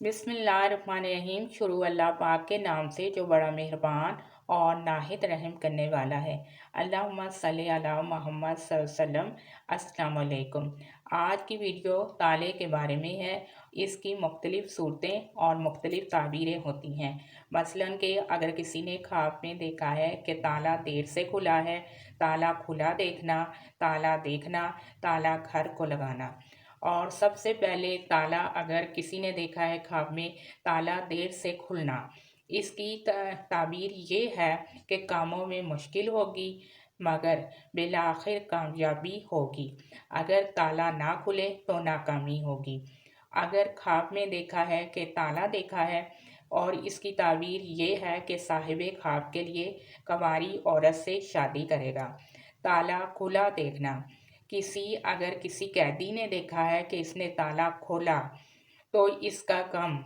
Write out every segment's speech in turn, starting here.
بسم اللہ الرحمن الرحیم۔ شروع اللہ پاک کے نام سے جو بڑا مہربان اور نہایت رحم کرنے والا ہے۔ اللہم صلی علی محمد صلی اللہ علیہ وسلم۔ السلام علیکم۔ آج کی ویڈیو تالے کے بارے میں ہے۔ اس کی مختلف صورتیں اور مختلف تعبیریں ہوتی ہیں۔ مثلاً کہ اگر کسی نے خواب میں دیکھا ہے کہ تالا دیر سے کھلا ہے، تالا کھلا دیکھنا، تالا گھر کو لگانا۔ اور سب سے پہلے تالا اگر کسی نے دیکھا ہے خواب میں تالا دیر سے کھلنا، اس کی تعبیر یہ ہے کہ کاموں میں مشکل ہوگی مگر بالآخر کامیابی ہوگی۔ اگر تالا نہ کھلے تو ناکامی ہوگی۔ اگر خواب میں دیکھا ہے کہ تالا دیکھا ہے اور اس کی تعبیر یہ ہے کہ صاحب خواب کے لیے کنواری عورت سے شادی کرے گا۔ تالا کھلا دیکھنا، اگر کسی قیدی نے دیکھا ہے کہ اس نے تالا کھولا تو اس کا غم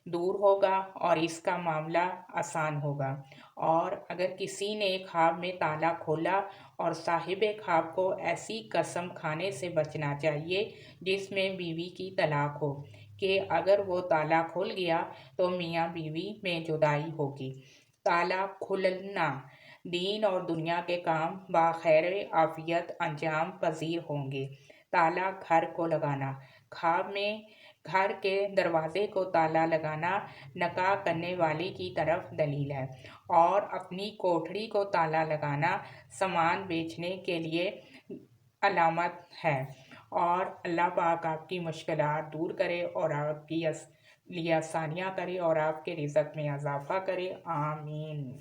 دور ہوگا اور اس کا معاملہ آسان ہوگا۔ اور اگر کسی نے خواب میں تالا کھولا اور صاحب خواب کو ایسی قسم کھانے سے بچنا چاہیے جس میں بیوی کی طلاق ہو کہ اگر وہ تالا کھل گیا تو میاں بیوی میں جدائی ہوگی۔ تالا کھلنا، دین اور دنیا کے کام بخیر عافیت انجام پذیر ہوں گے۔ تالا گھر کو لگانا، خواب میں گھر کے دروازے کو تالا لگانا نکاح کرنے والی کی طرف دلیل ہے، اور اپنی کوٹھری کو تالا لگانا سامان بیچنے کے لیے علامت ہے۔ اور اللہ پاک آپ کی مشکلات دور کرے اور آپ کی لیے آسانیاں کرے اور آپ کے رزق میں اضافہ کرے، آمین۔